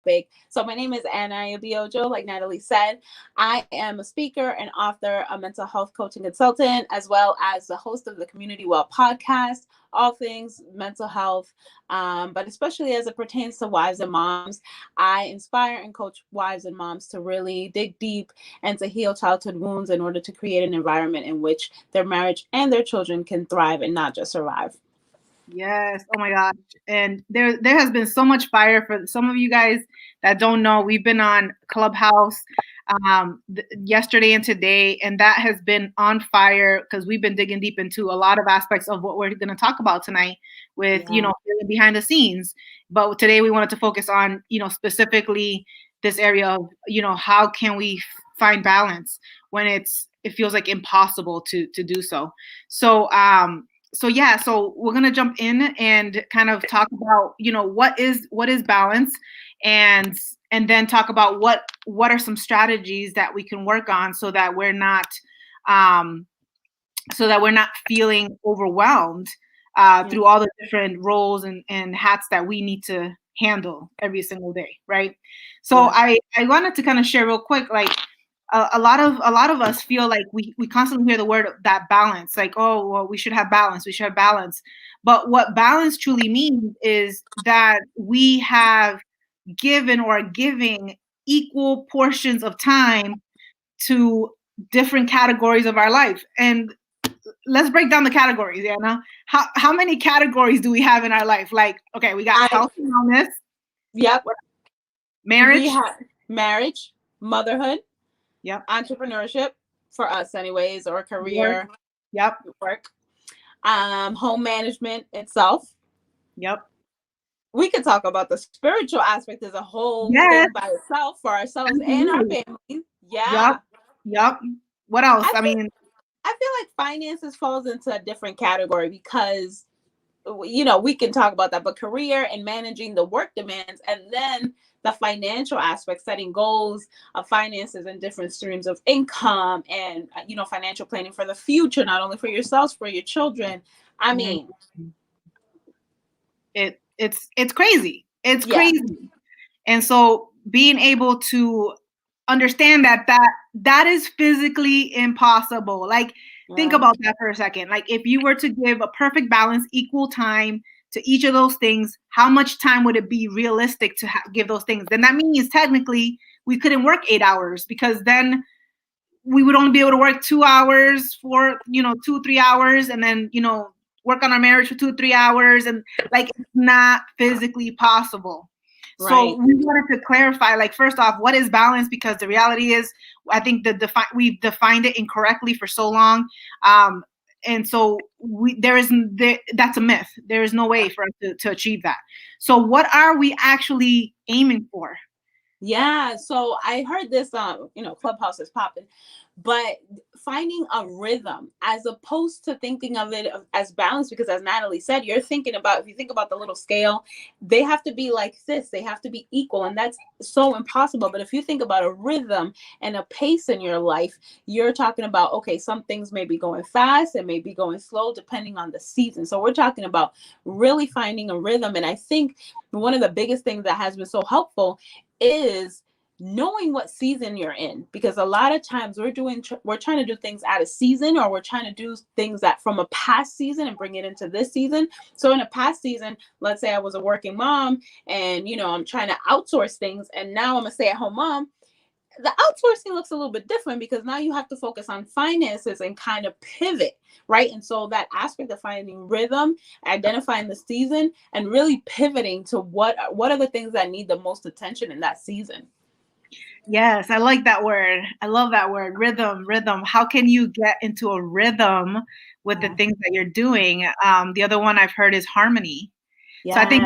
topic. So my name is Ana Ayobiojo, like Natalie said. I am a speaker and author, a mental health coaching consultant, as well as the host of the Community Well podcast, all things mental health, but especially as it pertains to wives and moms. I inspire and coach wives and moms to really dig deep and to heal childhood wounds in order to create an environment in which their marriage and their children can thrive and not just survive. Yes. Oh my gosh. And there has been so much fire for some of you guys that don't know. We've been on Clubhouse yesterday and today, and that has been on fire because we've been digging deep into a lot of aspects of what we're going to talk about tonight with, behind the scenes. But today we wanted to focus on, specifically this area of, how can we find balance when it feels like impossible to do so. So we're gonna jump in and kind of talk about, what is balance, and then talk about what are some strategies that we can work on so that we're not feeling overwhelmed through all the different roles and hats that we need to handle every single day, right? So I wanted to kind of share real quick, like, a lot of us feel like we constantly hear the word that balance, like, oh, well, we should have balance. But what balance truly means is that we have given or are giving equal portions of time to different categories of our life. And let's break down the categories, Anna. How many categories do we have in our life? Like, okay, we got health and wellness. Yep. Marriage. We have marriage, motherhood. Yep. Entrepreneurship, for us anyways, or career. Yep. Work. Home management itself. Yep. We could talk about the spiritual aspect as a whole thing by itself for ourselves and our families. Yeah. Yep. What else? I feel like finances falls into a different category because, we can talk about that, but career and managing the work demands, and then the financial aspect, setting goals of finances and different streams of income, and financial planning for the future, not only for yourselves, for your children. I mean, it's crazy. It's crazy. And so being able to understand that is physically impossible. Like, think about that for a second. Like, if you were to give a perfect balance, equal time to each of those things, how much time would it be realistic to give those things? Then that means technically we couldn't work 8 hours, because then we would only be able to work 2 hours for, 2-3 hours, and then, work on our marriage for 2-3 hours. And like, it's not physically possible. Right. So we wanted to clarify, like, first off, what is balance? Because the reality is, I think we've defined it incorrectly for so long. And so that's a myth. There is no way for us to achieve that. So what are we actually aiming for? Yeah. So I heard this, Clubhouse is popping, but finding a rhythm as opposed to thinking of it as balance, because as Natalie said, if you think about the little scale, they have to be like this, they have to be equal. And that's so impossible. But if you think about a rhythm and a pace in your life, you're talking about, okay, some things may be going fast and may be going slow depending on the season. So we're talking about really finding a rhythm. And I think one of the biggest things that has been so helpful is knowing what season you're in, because a lot of times we're trying to do things out of season, or we're trying to do things that from a past season and bring it into this season. So in a past season, let's say I was a working mom and I'm trying to outsource things, and now I'm a stay-at-home mom. The outsourcing looks a little bit different because now you have to focus on finances and kind of pivot, right? And so that aspect of finding rhythm, identifying the season, and really pivoting to what are the things that need the most attention in that season. Yes, I like that word. I love that word, rhythm. How can you get into a rhythm with the things that you're doing? The other one I've heard is harmony. Yeah. So I think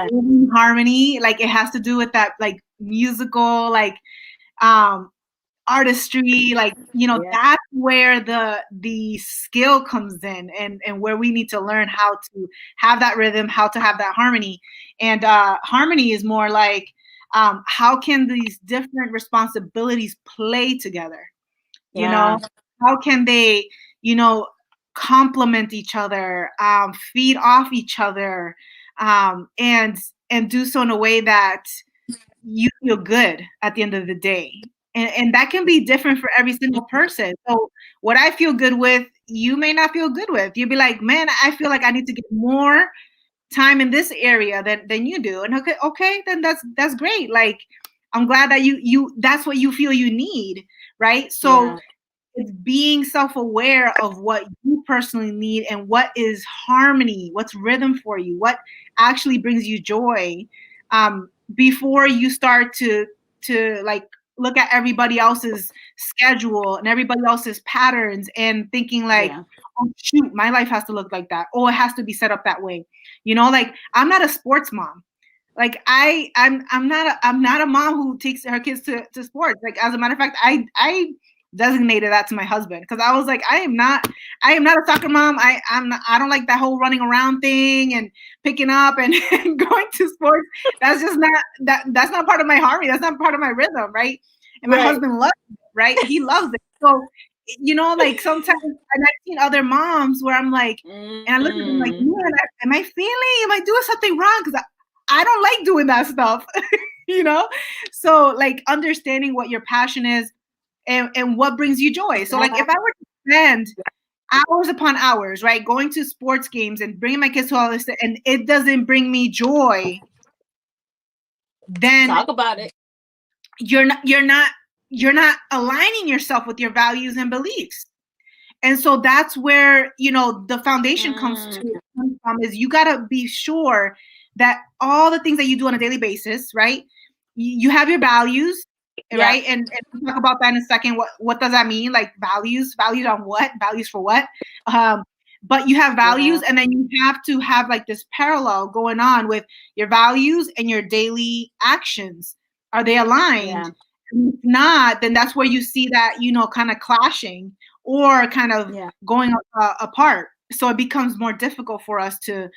harmony, like, it has to do with that, like, musical, like, artistry, like, that's where the skill comes in, and where we need to learn how to have that rhythm, how to have that harmony. And harmony is more like, how can these different responsibilities play together? How can they, complement each other, feed off each other, and do so in a way that you feel good at the end of the day. And that can be different for every single person. So what I feel good with, you may not feel good with. You'll be like, man, I feel like I need to get more time in this area than you do. And okay, then that's great. Like, I'm glad that you that's what you feel you need, right? So it's being self-aware of what you personally need and what is harmony, what's rhythm for you, what actually brings you joy, before you start to like look at everybody else's schedule and everybody else's patterns and thinking like, oh shoot, my life has to look like that. Oh, it has to be set up that way. Like, I'm not a sports mom. Like, I'm not a mom who takes her kids to sports. Like, as a matter of fact, I designated that to my husband, because I was like, I am not a soccer mom. I don't like that whole running around thing and picking up and, and going to sports. That's just not that's not part of my harmony. That's not part of my rhythm, right? And my husband loves it, right? He loves it. So, like, sometimes, and I've seen other moms where I'm like, and I look at them like, man, am I failing? Am I doing something wrong? Because I don't like doing that stuff, So, like, understanding what your passion is and what brings you joy. So, like, if I were to spend hours upon hours, right, going to sports games and bringing my kids to all this, and it doesn't bring me joy, then talk about it. You're not aligning yourself with your values and beliefs. And so that's where, the foundation comes from, is you got to be sure that all the things that you do on a daily basis, right? You have your values, right? And we'll talk about that in a second. What does that mean? Like, values on what? Values for what? But you have values, and then you have to have like this parallel going on with your values and your daily actions. Are they aligned? If not, then that's where you see that, kind of clashing or kind of going apart. So it becomes more difficult for us to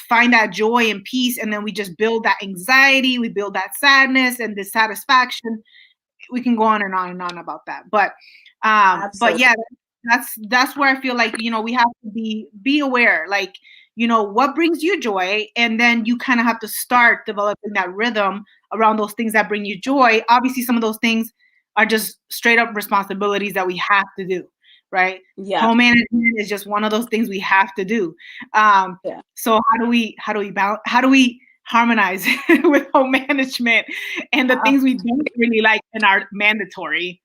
find that joy and peace, and then we just build that anxiety, we build that sadness and dissatisfaction. We can go on and on and on about that, but yeah, that's where I feel like, we have to be aware, like, what brings you joy, and then you kind of have to start developing that rhythm around those things that bring you joy. Obviously, some of those things are just straight up responsibilities that we have to do, right? Home management is just one of those things we have to do. So how do we harmonize with home management and the things we don't really like and are mandatory?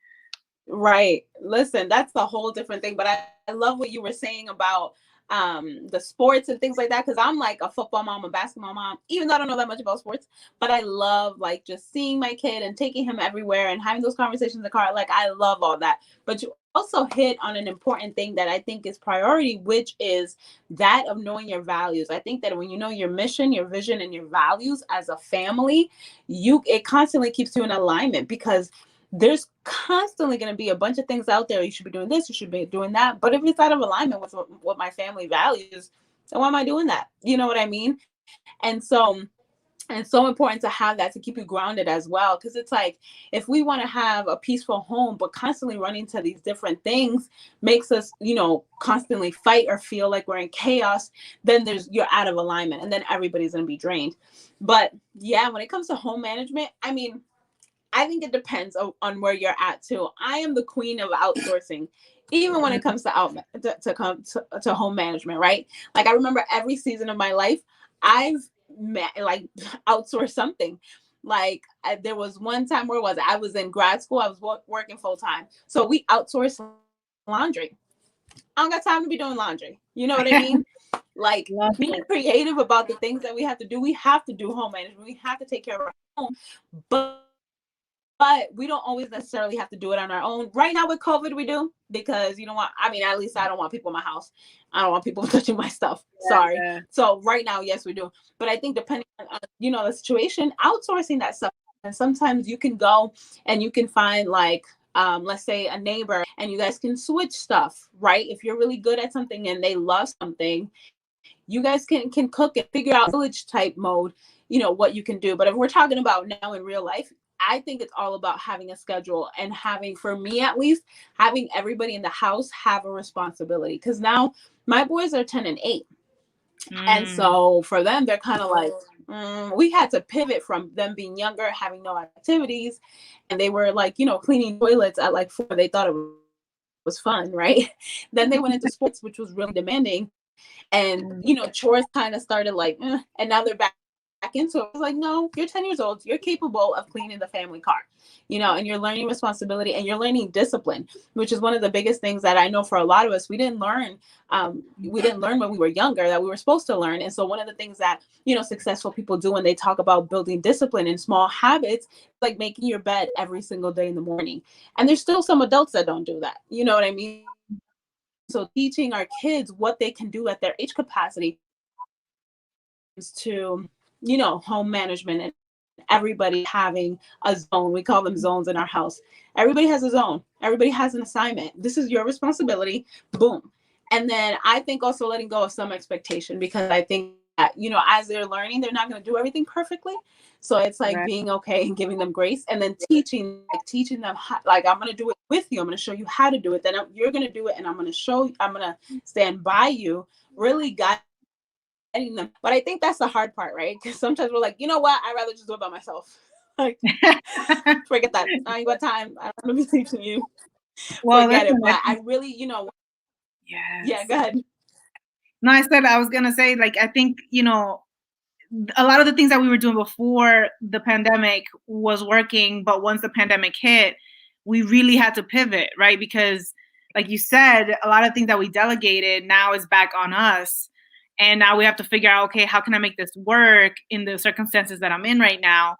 Right. Listen, that's a whole different thing. But I love what you were saying about the sports and things like that, because I'm like a football mom, a basketball mom, even though I don't know that much about sports. But I love, like, just seeing my kid and taking him everywhere and having those conversations in the car. Like, I love all that. But you also hit on an important thing that I think is priority, which is that of knowing your values. I think that when you know your mission, your vision, and your values as a family, it constantly keeps you in alignment, because there's constantly going to be a bunch of things out there. You should be doing this, you should be doing that. But if it's out of alignment with what my family values, then why am I doing that? You know what I mean? And so it's so important to have that to keep you grounded as well. Because it's like, if we want to have a peaceful home, but constantly running to these different things makes us, constantly fight or feel like we're in chaos, then you're out of alignment, and then everybody's going to be drained. But yeah, when it comes to home management, I think it depends on where you're at too. I am the queen of outsourcing, even when it comes to home management, right? Like, I remember every season of my life, I've outsourced something. Like, there was one time, where was it? I was in grad school. I was working full time, so we outsourced laundry. I don't got time to be doing laundry. You know what I mean? Like, being creative about the things that we have to do. We have to do home management. We have to take care of our home, but we don't always necessarily have to do it on our own. Right now with COVID, we do, because you know what? At least I don't want people in my house. I don't want people touching my stuff. Sorry. So right now, yes, we do. But I think depending on, the situation, outsourcing that stuff. And sometimes you can go and you can find, like, let's say a neighbor, and you guys can switch stuff, right? If you're really good at something and they love something, you guys can cook and figure out village type mode, what you can do. But if we're talking about now in real life, I think it's all about having a schedule and having, for me at least, having everybody in the house have a responsibility. Because now my boys are 10 and 8. And so for them, they're kind of like, we had to pivot from them being younger, having no activities, and they were like, cleaning toilets at like 4. They thought it was fun, right? Then they went into sports, which was really demanding, and chores kind of started like, and now they're back into it. It's like, no, you're 10 years old, you're capable of cleaning the family car, and you're learning responsibility and you're learning discipline, which is one of the biggest things that I know for a lot of us, we didn't learn when we were younger that we were supposed to learn. And so one of the things that successful people do when they talk about building discipline and small habits, like making your bed every single day in the morning. And there's still some adults that don't do that, you know what I mean? So teaching our kids what they can do at their age capacity to home management, and everybody having a zone. We call them zones in our house. Everybody has a zone. Everybody has an assignment. This is your responsibility. Boom. And then I think also letting go of some expectation, because I think that, as they're learning, they're not going to do everything perfectly. So it's like being okay and giving them grace, and then teaching them how, like, I'm going to do it with you. I'm going to show you how to do it. Then you're going to do it, and I'm going to stand by you, really guiding them. But I think that's the hard part, right? Because sometimes we're like, you know what? I'd rather just do it by myself. Like, forget that. I ain't got time. I don't want to be teaching you. Well, forget it. But I really, yes. Yeah, go ahead. No, I was going to say, like, I think, a lot of the things that we were doing before the pandemic was working, but once the pandemic hit, we really had to pivot, right? Because like you said, a lot of things that we delegated now is back on us. And now we have to figure out, okay, how can I make this work in the circumstances that I'm in right now?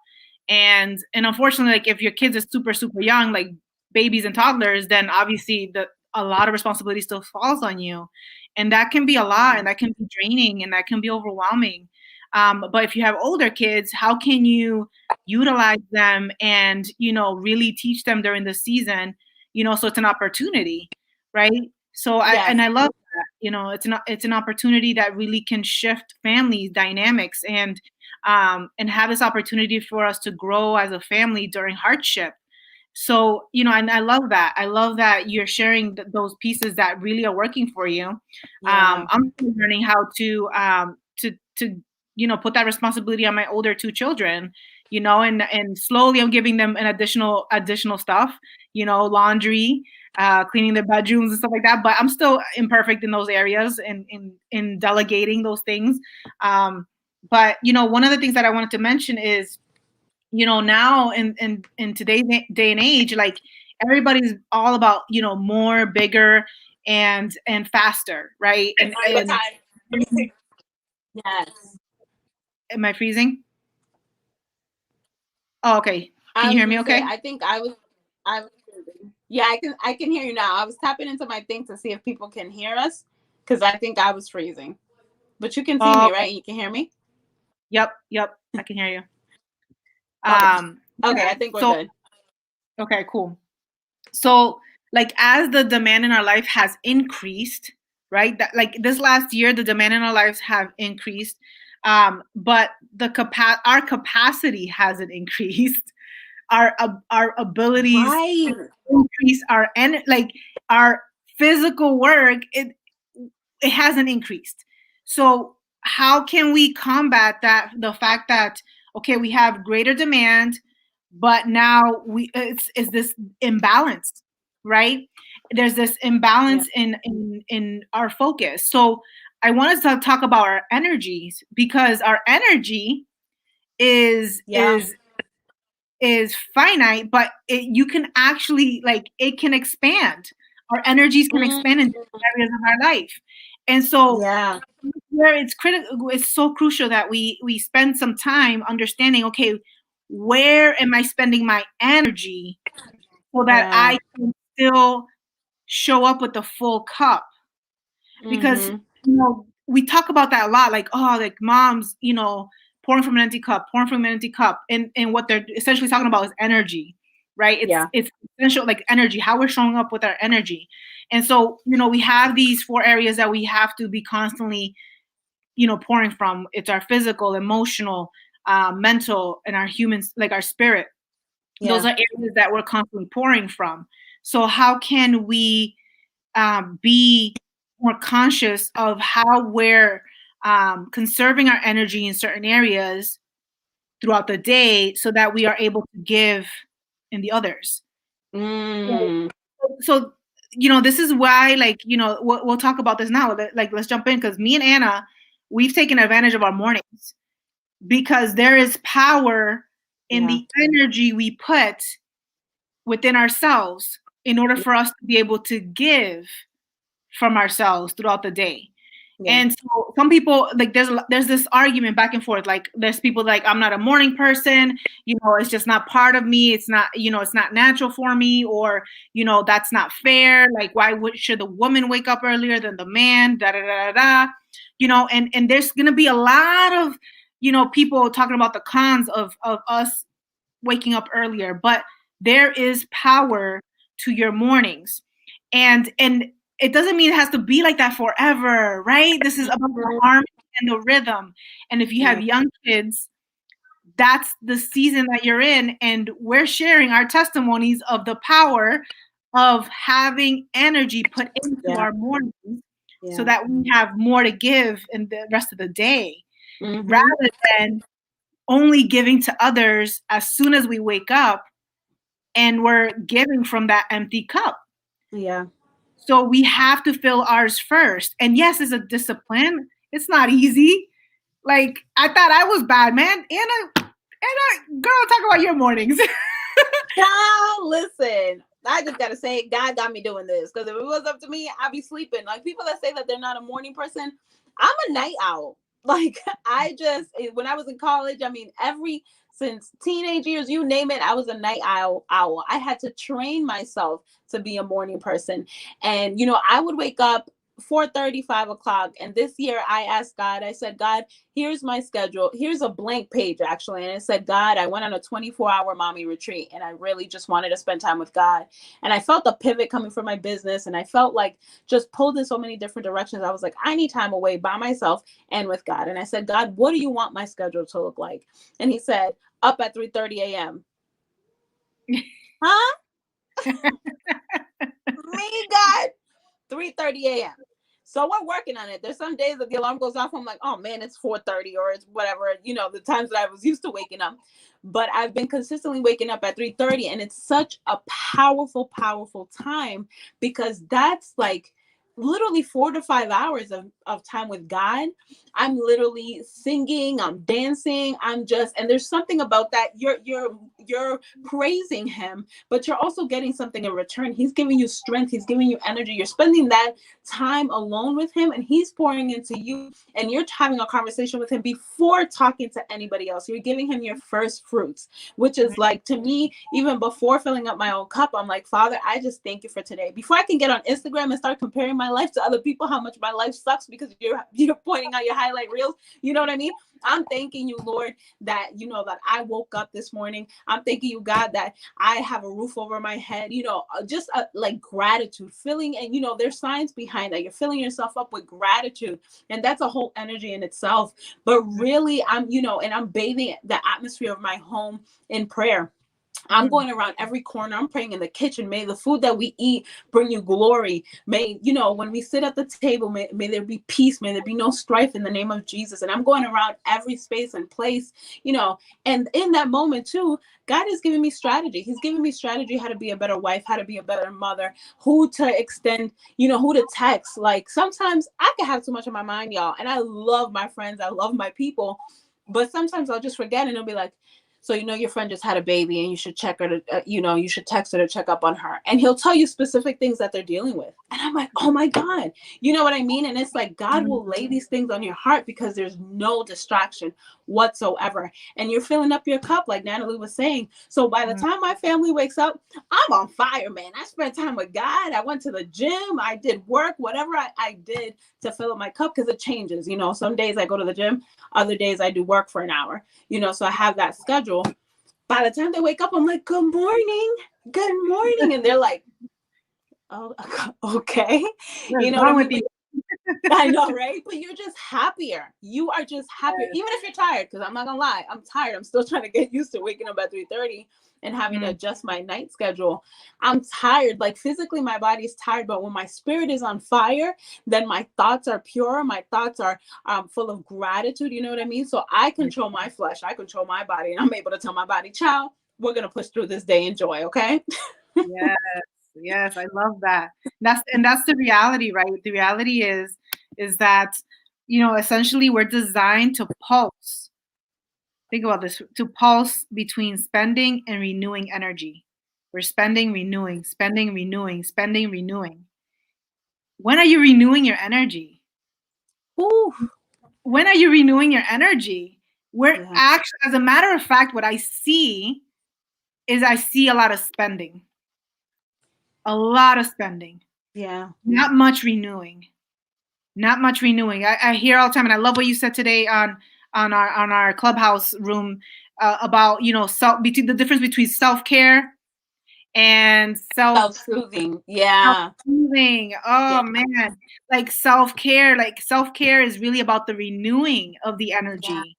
And unfortunately, like if your kids are super, super young, like babies and toddlers, then obviously a lot of responsibility still falls on you. And that can be a lot, and that can be draining, and that can be overwhelming. But if you have older kids, how can you utilize them and, really teach them during the season, so it's an opportunity, right? So I love that, it's an opportunity that really can shift family dynamics and have this opportunity for us to grow as a family during hardship. So, and I love that. I love that you're sharing those pieces that really are working for you. Yeah. I'm learning how to put that responsibility on my older 2 children, and slowly I'm giving them an additional stuff, laundry, cleaning their bedrooms and stuff like that. But I'm still imperfect in those areas and in delegating those things. But one of the things that I wanted to mention is, now in today's day and age, like everybody's all about, more, bigger, and faster, right? And yes. Am I freezing? Oh, okay. Can you hear me okay? I think I was yeah, I can hear you now. I was tapping into my thing to see if people can hear us, because I think I was freezing. But you can see me, right? You can hear me? Yep, I can hear you. Okay, I think we're good. Okay, cool. So, like, as the demand in our life has increased, right? That, like, this last year, the demand in our lives have increased, but our capacity hasn't increased. Our abilities increase, our physical work, it hasn't increased. So how can we combat that? The fact that, okay, we have greater demand, but now it's this imbalance, right? There's this imbalance in our focus. So I wanted to talk about our energies, because our energy is finite, but you can actually, like, it can expand. Our energies can expand in areas of our life. And so where it's so crucial that we spend some time understanding, okay, where am I spending my energy so that I can still show up with the full cup? Because we talk about that a lot, like, oh, like moms, pouring from an empty cup, and what they're essentially talking about is energy, right? It's essential, like energy, how we're showing up with our energy. And so, we have these 4 areas that we have to be constantly, pouring from. It's our physical, emotional, mental, and our humans, like our spirit. Those are areas that we're constantly pouring from. So how can we be more conscious of how we're conserving our energy in certain areas throughout the day so that we are able to give in the others. So this is why, like, we'll talk about this now. Like, let's jump in, because me and Anna, we've taken advantage of our mornings, because there is power in the energy we put within ourselves in order for us to be able to give from ourselves throughout the day. And so some people, like, there's this argument back and forth. Like, there's people like, I'm not a morning person, it's just not part of me. It's not, it's not natural for me, or, that's not fair. Like, why should the woman wake up earlier than the man? Da da da da da. And there's gonna be a lot of, people talking about the cons of us waking up earlier, but there is power to your mornings. And it doesn't mean it has to be like that forever, right? This is about the harmony and the rhythm. And if you have young kids, that's the season that you're in. And we're sharing our testimonies of the power of having energy put into our mornings so that we have more to give in the rest of the day, rather than only giving to others as soon as we wake up and we're giving from that empty cup. So we have to fill ours first. And yes, it's a discipline. It's not easy. Like, I thought I was bad, man. Anna, girl, talk about your mornings. Listen, I just gotta say, God got me doing this, because if it was up to me, I'd be sleeping. Like, people that say that they're not a morning person, I'm a night owl. Like, when I was in college, I mean, since teenage years, you name it, I was a night owl. I had to train myself to be a morning person. And, I would wake up 4:30, 5 o'clock. And this year I asked God, I said, God, here's my schedule. Here's a blank page, actually. And it said, God, I went on a 24-hour mommy retreat, and I really just wanted to spend time with God. And I felt a pivot coming from my business. And I felt like just pulled in so many different directions. I was like, I need time away by myself and with God. And I said, God, what do you want my schedule to look like? And he said, up at 3:30 a.m. Huh? Me, God. 3:30 a.m. So we're working on it. There's some days that the alarm goes off, I'm like, oh man, it's 4:30, or it's whatever, the times that I was used to waking up. But I've been consistently waking up at 3:30, and it's such a powerful, powerful time, because that's like literally 4 to 5 hours of time with God. I'm literally singing, I'm dancing, and there's something about that. You're praising him, but you're also getting something in return. He's giving you strength, he's giving you energy. You're spending that time alone with him, and he's pouring into you, and you're having a conversation with him before talking to anybody else. You're giving him your first fruits, which is like, to me, even before filling up my own cup, I'm like, Father, I just thank you for today. Before I can get on Instagram and start comparing my life to other people, how much my life sucks because you're pointing out your highlight reels, you know what I mean? I'm thanking you, Lord, that that I woke up this morning. I'm thanking you, God, that I have a roof over my head, just like gratitude, feeling. And there's science behind that. You're filling yourself up with gratitude, and that's a whole energy in itself. But really, and I'm bathing the atmosphere of my home in prayer. I'm going around every corner. I'm praying in the kitchen. May the food that we eat bring you glory. May, when we sit at the table, may there be peace. May there be no strife in the name of Jesus. And I'm going around every space and place, and in that moment too, God is giving me strategy. He's giving me strategy how to be a better wife, how to be a better mother, who to extend, who to text. Like, sometimes I can have too much on my mind, y'all. And I love my friends. I love my people. But sometimes I'll just forget, and it'll be like, so, your friend just had a baby, and you should check her to, you should text her to check up on her. And he'll tell you specific things that they're dealing with. And I'm like, oh my God, you know what I mean? And it's like, God will lay these things on your heart because there's no distraction whatsoever. And you're filling up your cup, like Natalie was saying. So by the time my family wakes up, I'm on fire, man. I spent time with God. I went to the gym. I did work, whatever I did to fill up my cup, because it changes. Some days I go to the gym, other days I do work for an hour, so I have that schedule. By the time they wake up, I'm like, good morning. And they're like, oh, okay. You know what I mean? I know, right? But you're just happier. You are just happier, even if you're tired, because I'm not gonna lie, I'm tired. I'm still trying to get used to waking up at 3:30. and having to adjust my night schedule, I'm tired. Like physically, my body's tired, but when my spirit is on fire, then my thoughts are pure. My thoughts are full of gratitude. You know what I mean? So I control my flesh. I control my body, and I'm able to tell my body, "Child, we're gonna push through this day in joy." Okay. Yes, I love that. That's the reality, right? The reality is that, essentially we're designed to pulse. Think about this, to pulse between spending and renewing energy. We're spending, renewing, spending, renewing, spending, renewing. When are you renewing your energy? Ooh. When are you renewing your energy? We're actually, as a matter of fact, what I see is I see a lot of spending. A lot of spending. Yeah. Not much renewing. Not much renewing. I hear all the time, and I love what you said today on our Clubhouse room about between the difference between self-care and self-soothing. Yeah. Self-soothing. Oh man, like self-care is really about the renewing of the energy.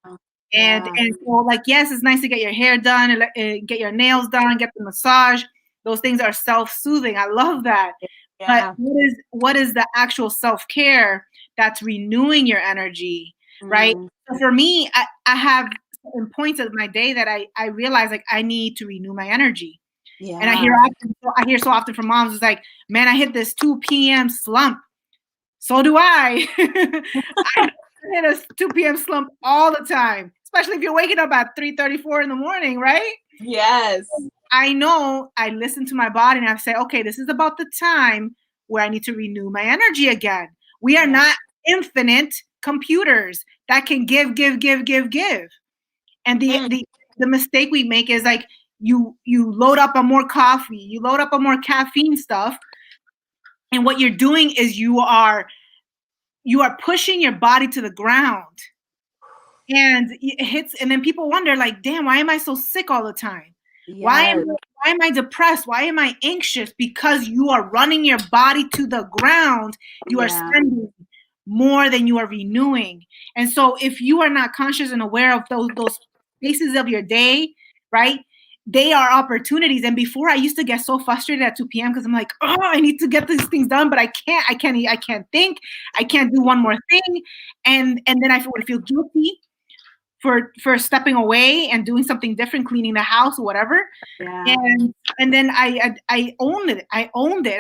And so, like, yes, it's nice to get your hair done and get your nails done, get the massage. Those things are self-soothing. I love that. Yeah. But what is the actual self-care that's renewing your energy, right? So for me, I have certain points of my day that I realize like I need to renew my energy. Yeah. And I hear so often from moms, it's like, man, I hit this 2 p.m. slump. So do I. I hit a 2 p.m. slump all the time, especially if you're waking up at 3:34 in the morning, right? Yes. I know I listen to my body and I say, okay, this is about the time where I need to renew my energy again. We are not infinite computers that can give. And the mistake we make is like you load up on more coffee, you load up on more caffeine stuff. And what you're doing is you are pushing your body to the ground. And it hits, and then people wonder, like, damn, why am I so sick all the time? Why am I depressed? Why am I anxious? Because you are running your body to the ground. You are spending more than you are renewing. And so if you are not conscious and aware of those spaces of your day, right? They are opportunities. And before, I used to get so frustrated at 2 p.m. because I'm like, oh, I need to get these things done, but I can't think, I can't do one more thing. And then I would feel guilty for stepping away and doing something different, cleaning the house or whatever. And then I owned it. I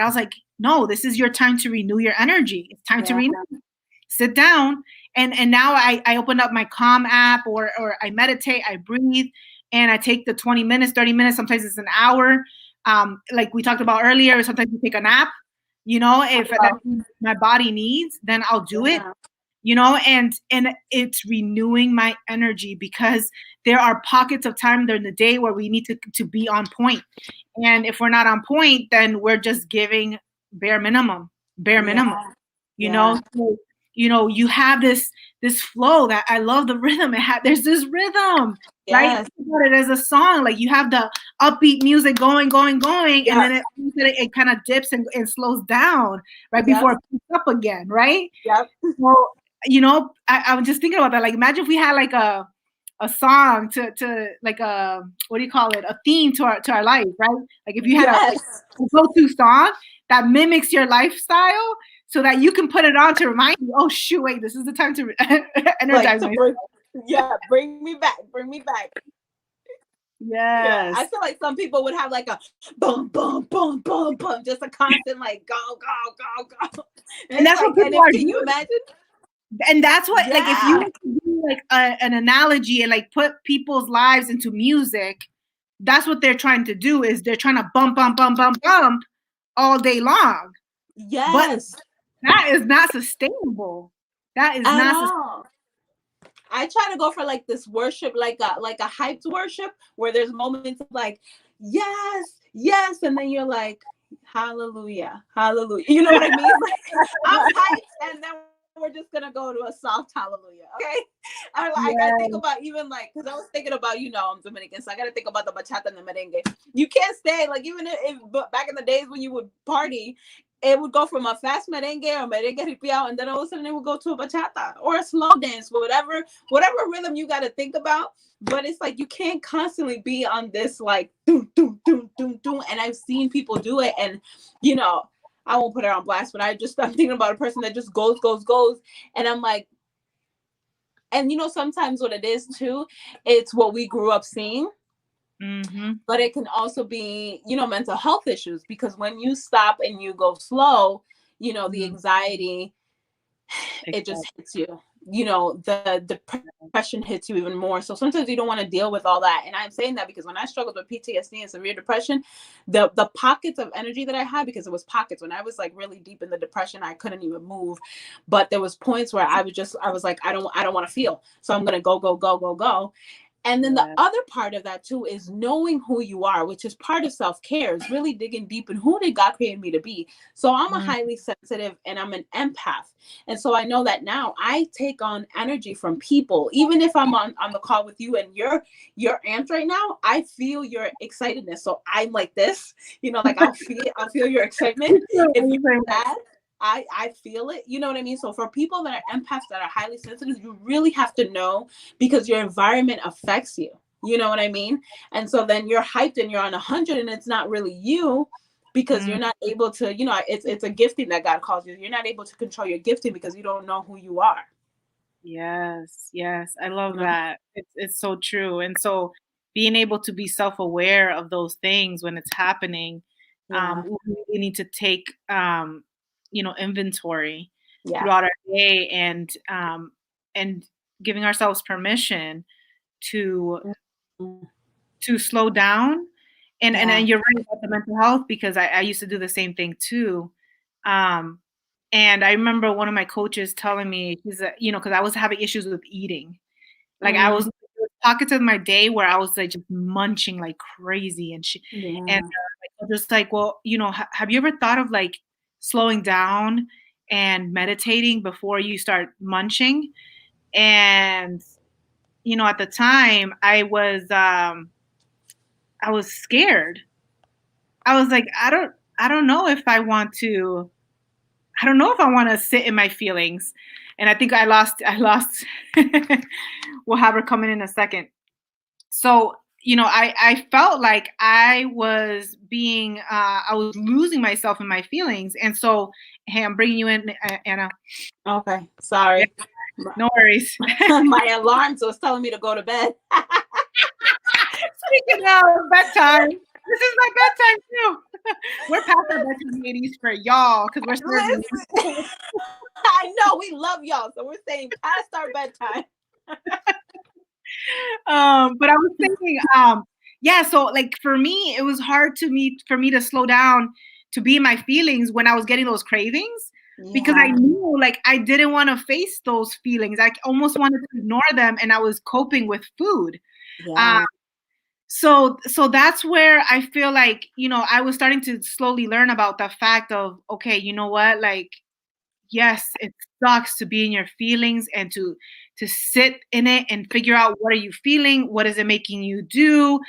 was like, no, this is your time to renew your energy. It's time to renew. Sit down. And now I open up my Calm app or I meditate, I breathe, and I take the 20 minutes, 30 minutes, sometimes it's an hour. Like we talked about earlier, sometimes you take a nap, if that's what my body needs, then I'll do it. And it's renewing my energy because there are pockets of time during the day where we need to be on point. And if we're not on point, then we're just giving bare minimum, So, you have this flow that I love the rhythm. There's this rhythm, right? It as a song, like you have the upbeat music going, and then it kind of dips and slows down right before it picks up again, right? So, I was just thinking about that. Like, imagine if we had like a song to like a, what do you call it? A theme to our life, right? Like if you had a go-to song that mimics your lifestyle so that you can put it on to remind you, oh shoot, wait, this is the time to energize myself. Bring me back. Yes. I feel like some people would have like a boom, boom, boom, boom, boom, just a constant like go. And that's what people are doing. Can you imagine? And that's what, like, if you do like an analogy and like put people's lives into music, that's what they're trying to do. Is they're trying to bump all day long. Yes. But that is not sustainable. That is not sustainable. I try to go for like this worship, like a hyped worship where there's moments of like, yes, and then you're like, hallelujah. You know what I mean? Like, I'm hyped, and then we're just gonna go to a soft hallelujah, okay? I gotta think about even like, because I was thinking about, I'm Dominican, so I gotta think about the bachata and the merengue. You can't stay like, even if back in the days when you would party, it would go from a fast merengue or merengue ripiao, and then all of a sudden it would go to a bachata or a slow dance, whatever rhythm you got to think about. But it's like you can't constantly be on this like doom doom doom doom doom. And I've seen people do it, and you know, I won't put her on blast, but I'm thinking about a person that just goes, and I'm like, and you know, sometimes what it is too, it's what we grew up seeing. Mm-hmm. But it can also be, you know, mental health issues, because when you stop and you go slow, you know, the anxiety, it just hits you. You know, the depression hits you even more. So sometimes you don't want to deal with all that. And I'm saying that because when I struggled with PTSD and severe depression, the pockets of energy that I had, because it was pockets when I was like really deep in the depression, I couldn't even move. But there was points where I was like, I don't want to feel. So I'm gonna go. And then the other part of that too is knowing who you are, which is part of self-care, is really digging deep in who did God create me to be. So I'm a highly sensitive and I'm an empath. And so I know that now I take on energy from people. Even if I'm on the call with you and you're amped right now, I feel your excitedness. So I'm like this, you know, like I'll feel your excitement. If you're sad, I feel it. You know what I mean? So for people that are empaths that are highly sensitive, you really have to know, because your environment affects you. You know what I mean? And so then you're hyped and you're on 100 and it's not really you, because you're not able to, you know, it's a gifting that God calls you. You're not able to control your gifting because you don't know who you are. Yes, yes. I love You know? that. It's so true. And so being able to be self-aware of those things when it's happening, Yeah. we need to take inventory Yeah. throughout our day, and giving ourselves permission to Mhm. slow down. And Yeah. you're right about the mental health, because I used to do the same thing too. Um, and I remember one of my coaches telling me, because I was having issues with eating. Like I was Mm. there was pockets of my day where I was like just munching like crazy, and Yeah. just like, well, have you ever thought of like slowing down and meditating before you start munching? And at the time I was scared. I was like, I don't know if I want to. I don't know if I want to sit in my feelings. And I think I lost. We'll have her coming in a second. So, I felt like I was losing myself in my feelings. And so, hey, I'm bringing you in, Anna. Okay. Yeah, Sorry. no worries. My alarm was telling me to go to bed. Speaking of bedtime, this is my bedtime too. We're past our bedtime, ladies, for y'all, because we're serving. Listen, I know we love y'all, so we're staying past our bedtime. But I was thinking, yeah, so like for me, it was hard for me to slow down, to be in my feelings when I was getting those cravings, because I Yeah. knew like I didn't want to face those feelings. I almost wanted to ignore them, and I was coping with food. Um, Yeah. so that's where I feel like, I was starting to slowly learn about the fact of, okay, you know what, like, yes, it sucks to be in your feelings and to sit in it and figure out, what are you feeling, what is it making you do.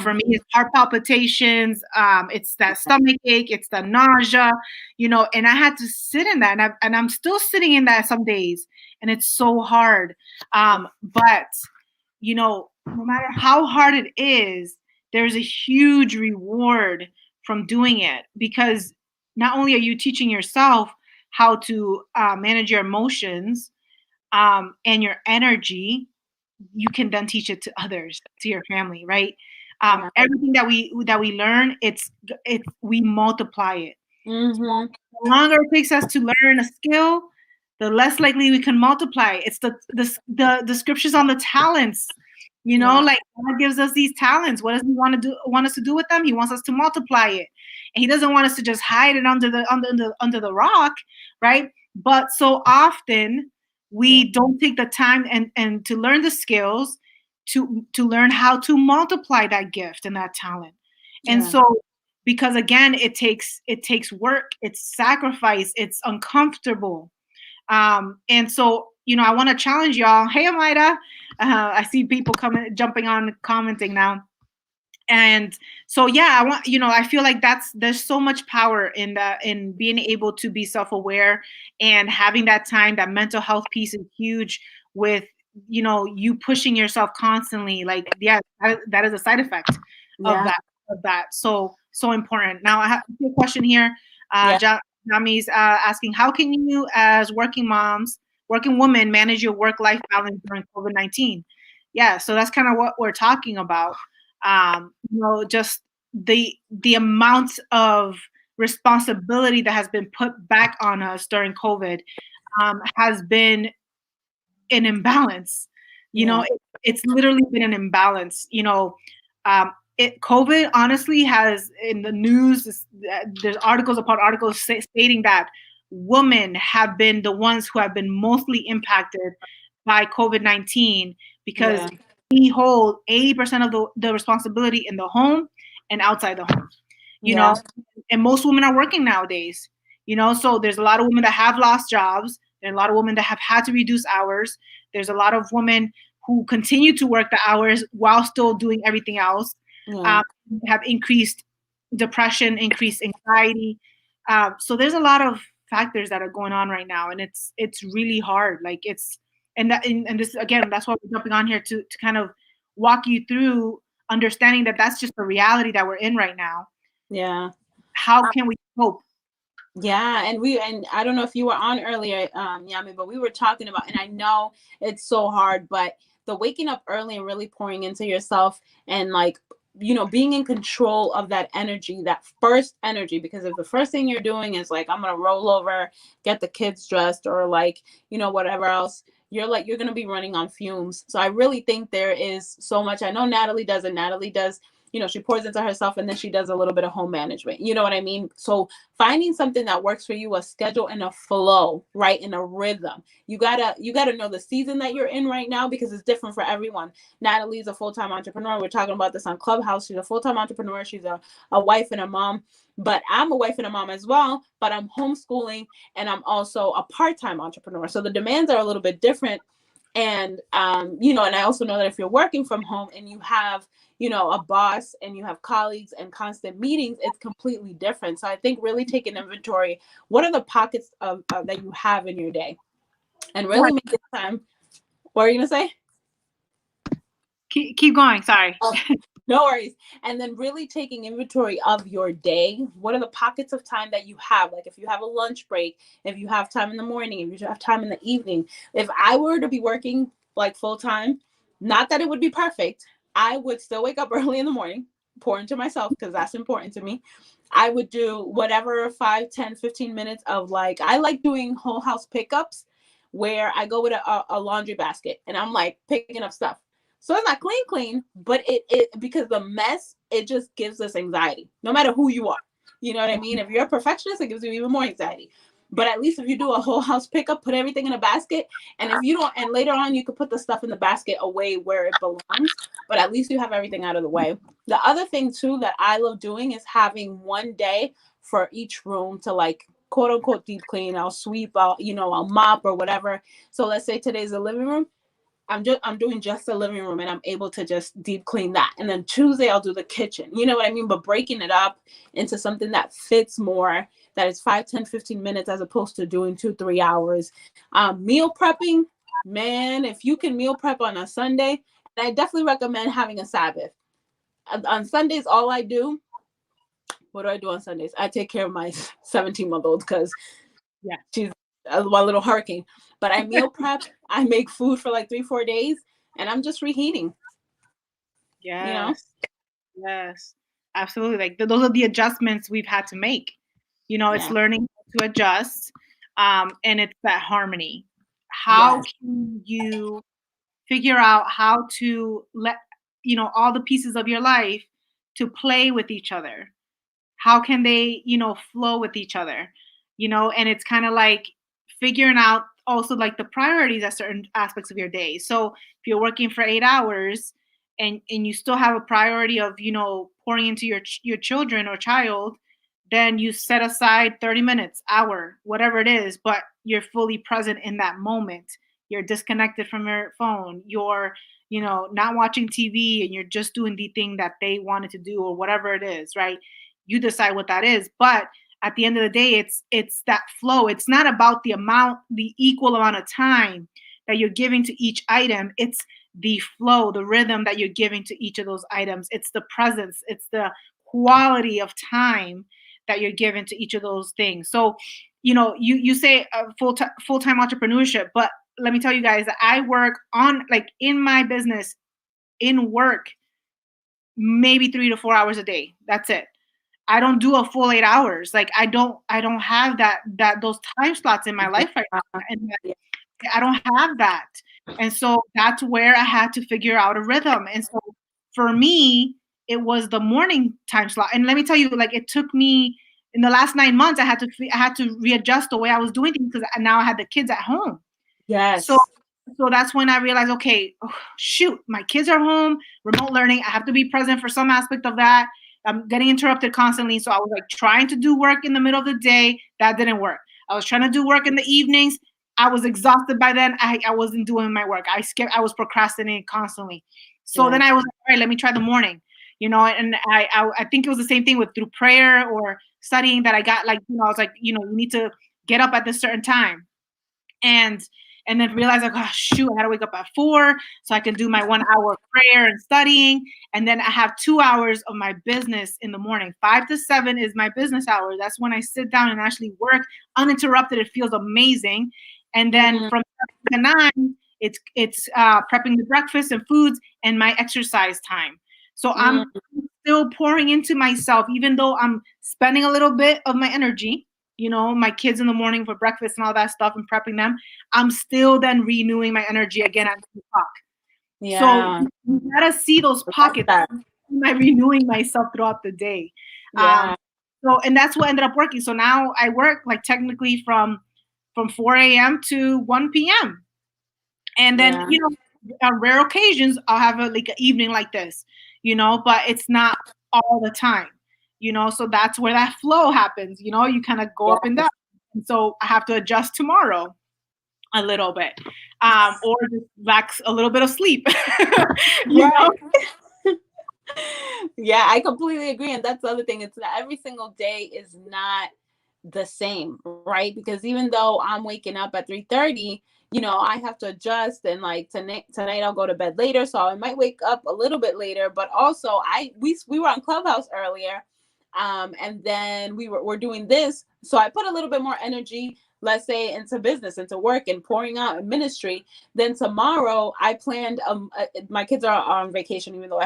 For me, it's heart palpitations, it's that stomach ache, it's the nausea, and I had to sit in that, and I'm still sitting in that some days, and it's so hard. But no matter how hard it is, there's a huge reward from doing it, because not only are you teaching yourself how to manage your emotions, and your energy, you can then teach it to others, to your family, right? Yeah. Everything that we learn, we multiply it. Mm-hmm. The longer it takes us to learn a skill, the less likely we can multiply. It's the scriptures on the talents. Yeah. Like God gives us these talents. What does He want us to do with them? He wants us to multiply it, and He doesn't want us to just hide it under the rock, right? But so often we don't take the time and to learn the skills, to learn how to multiply that gift and that talent. And Yeah. so, because again, it takes work, it's sacrifice, it's uncomfortable. And so, I want to challenge y'all. Hey, Amida, I see people jumping on, commenting now. And so, yeah, I want, I feel like there's so much power in that, in being able to be self-aware and having that time. That mental health piece is huge with, you pushing yourself constantly. Like, yeah, that is a side effect Yeah. of that. So important. Now I have a question here. Yeah. Jami's asking, how can you, as working women, manage your work-life balance during COVID-19? Yeah, so that's kind of what we're talking about. Just the amount of responsibility that has been put back on us during COVID has been an imbalance. Yeah. It's literally been an imbalance. COVID honestly has, in the news, there's articles upon articles stating that women have been the ones who have been mostly impacted by COVID-19, because Yeah. we hold 80% of the responsibility in the home and outside the home. you Yeah. know and most women are working nowadays. So there's a lot of women that have lost jobs. There are a lot of women that have had to reduce hours. There's a lot of women who continue to work the hours while still doing everything else. Yeah. um, have increased depression, increased anxiety. So there's a lot of factors that are going on right now, and it's really hard. Like, it's and this, again, that's why we're jumping on here to kind of walk you through understanding that that's just the reality that we're in right now. Yeah. How can we cope? Yeah, and I don't know if you were on earlier, Yami, but we were talking about, and I know it's so hard, but the waking up early and really pouring into yourself, and like, being in control of that energy, that first energy, because if the first thing you're doing is like, I'm gonna roll over, get the kids dressed, or like, whatever else, you're gonna be running on fumes. So I really think there is so much. I know Natalie does, and Natalie does, she pours into herself, and then she does a little bit of home management. You know what I mean? So finding something that works for you, a schedule and a flow, right, in a rhythm. You gotta know the season that you're in right now, because it's different for everyone. Natalie's a full-time entrepreneur. We're talking about this on Clubhouse. She's a full-time entrepreneur. She's a wife and a mom. But I'm a wife and a mom as well, but I'm homeschooling, and I'm also a part-time entrepreneur. So the demands are a little bit different. And and I also know that if you're working from home and you have a boss and you have colleagues and constant meetings, it's completely different. So I think really taking inventory, what are the pockets of that you have in your day, and really making time. What are you gonna say? Keep going. Sorry. Oh, no worries. And then really taking inventory of your day. What are the pockets of time that you have? Like, if you have a lunch break, if you have time in the morning, if you have time in the evening. If I were to be working like full time, not that it would be perfect, I would still wake up early in the morning, pour into myself, because that's important to me. I would do whatever 5, 10, 15 minutes of, like, I like doing whole house pickups, where I go with a laundry basket and I'm like picking up stuff. So it's not clean, but it because the mess, it just gives us anxiety, no matter who you are. You know what I mean? If you're a perfectionist, it gives you even more anxiety. But at least if you do a whole house pickup, put everything in a basket, and if you don't, and later on you could put the stuff in the basket away where it belongs, but at least you have everything out of the way. The other thing too that I love doing is having one day for each room to, like, quote unquote deep clean. I'll sweep, I'll mop or whatever. So let's say today's the living room. I'm doing just the living room, and I'm able to just deep clean that. And then Tuesday I'll do the kitchen. You know what I mean? But breaking it up into something that fits more, that is 5, 10, 15 minutes, as opposed to doing 2, 3 hours. Meal prepping, man, if you can meal prep on a Sunday, and I definitely recommend having a Sabbath. On Sundays, all I do, what do I do on Sundays? I take care of my 17-month-old, because Yeah. she's one little hurricane. But I meal prep. I make food for like 3, 4 days, and I'm just reheating. Yes. Yes. Absolutely. Like, those are the adjustments we've had to make. It's Yeah. learning to adjust, and it's that harmony. How Yes. can you figure out how to let all the pieces of your life to play with each other? How can they flow with each other? And it's kind of like figuring out also, like, the priorities at certain aspects of your day. So if you're working for 8 hours, and you still have a priority of pouring into your children or child, then you set aside 30 minutes, hour, whatever it is, but you're fully present in that moment. you're disconnected from your phone, you're, not watching TV, and you're just doing the thing that they wanted to do or whatever it is, right? You decide what that is. But at the end of the day, it's that flow. It's not about the equal amount of time that you're giving to each item. It's the flow, the rhythm that you're giving to each of those items. It's the presence, it's the quality of time that you're giving to each of those things. So, you say full-time entrepreneurship, but let me tell you guys that I work on, like, in my business, in work, maybe 3 to 4 hours a day. That's it. I don't do a full 8 hours. Like, I don't have those time slots in my life right now. And I don't have that. And so that's where I had to figure out a rhythm. And so for me, it was the morning time slot. And let me tell you, like, it took me in the last 9 months, I had to readjust the way I was doing things, because now I had the kids at home. Yes. So that's when I realized, okay, shoot, my kids are home, remote learning. I have to be present for some aspect of that. I'm getting interrupted constantly. So I was like trying to do work in the middle of the day. That didn't work. I was trying to do work in the evenings. I was exhausted by then. I wasn't doing my work. I was procrastinating constantly. So then I was like, all right, let me try the morning, and I think it was the same thing through prayer or studying that I got, like, I was like, you need to get up at this certain time. And then realize, like, oh shoot, I had to wake up at 4 so I can do my 1 hour of prayer and studying. And then I have 2 hours of my business in the morning. 5 to 7 is my business hour. That's when I sit down and actually work uninterrupted. It feels amazing. And then from 7 to 9, it's prepping the breakfast and foods and my exercise time. So I'm still pouring into myself, even though I'm spending a little bit of my energy, my kids in the morning for breakfast and all that stuff and prepping them. I'm still then renewing my energy again at 2 o'clock. Yeah. So you gotta see those pockets. Am I renewing myself throughout the day? Yeah. And that's what ended up working. So now I work, like, technically from 4 a.m. to 1 p.m. And then, on rare occasions, I'll have an evening like this, but it's not all the time. So that's where that flow happens. You kind of go up and down. And so I have to adjust tomorrow a little bit, or just lack a little bit of sleep. you know? Yeah, I completely agree. And that's the other thing. It's that every single day is not the same, right? Because even though I'm waking up at 3:30, I have to adjust, and like tonight I'll go to bed later, so I might wake up a little bit later. But also, we were on Clubhouse earlier, and then we're doing this, so I put a little bit more energy, let's say, into business, into work, and pouring out in ministry. Then tomorrow, I planned. My kids are on vacation, even though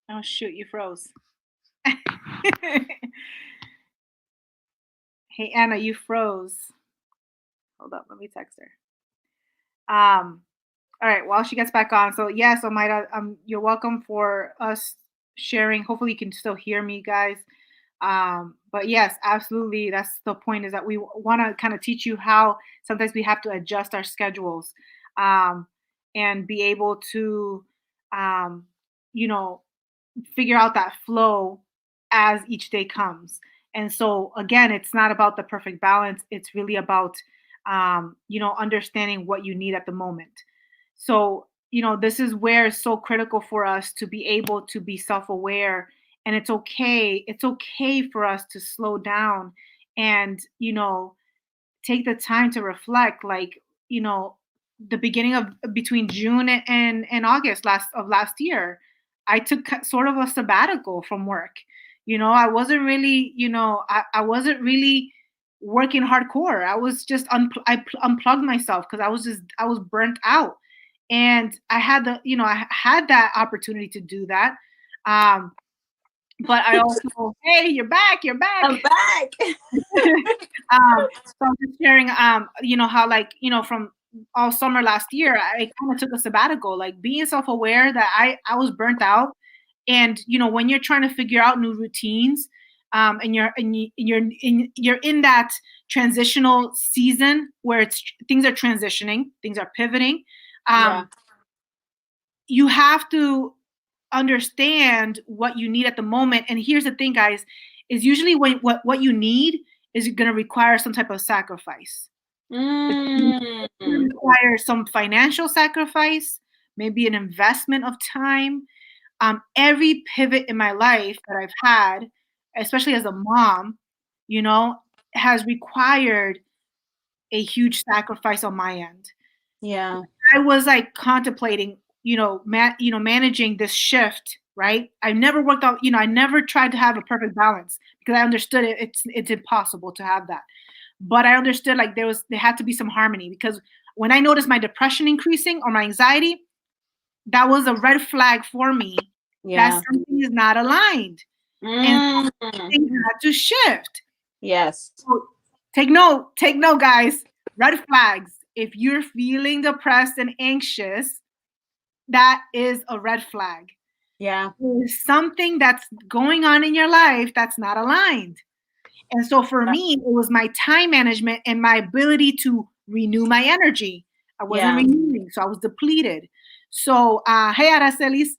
Oh shoot, you froze. Hey Anna, you froze. Hold up, let me text her. All right, while she gets back on. So yes, Omaira, you're welcome for us sharing. Hopefully you can still hear me, guys. But yes, absolutely. That's the point, is that we want to kind of teach you how sometimes we have to adjust our schedules, and be able to, figure out that flow as each day comes. And so again, it's not about the perfect balance. It's really about, understanding what you need at the moment. So, this is where it's so critical for us to be able to be self-aware. And it's okay. It's okay for us to slow down and, take the time to reflect. Like, the beginning of between June and August last year, I took sort of a sabbatical from work. I wasn't really, I wasn't really working hardcore. I was just I unplugged myself because I was burnt out, and I had that opportunity to do that. But I also, hey, you're back. I'm back. So I'm just sharing, how, like, from all summer last year, I kind of took a sabbatical, like being self-aware that I was burnt out. And, when you're trying to figure out new routines, and you're in that transitional season where things are transitioning, things are pivoting. You have to understand what you need at the moment. And here's the thing, guys, is usually what you need is going to require some type of sacrifice. It's going to require some financial sacrifice, maybe an investment of time. Every pivot in my life that I've had, especially as a mom, you know, has required a huge sacrifice on my end. Yeah. I was like contemplating, managing this shift, right? I never worked out, I never tried to have a perfect balance because I understood it's impossible to have that. But I understood like there had to be some harmony, because when I noticed my depression increasing or my anxiety, that was a red flag for me that something is not aligned. And things had to shift. Yes. So take note, guys. Red flags. If you're feeling depressed and anxious, that is a red flag. Yeah. There's something that's going on in your life that's not aligned. And so for me, it was my time management and my ability to renew my energy. I wasn't renewing, so I was depleted. So, hey, Aracelis.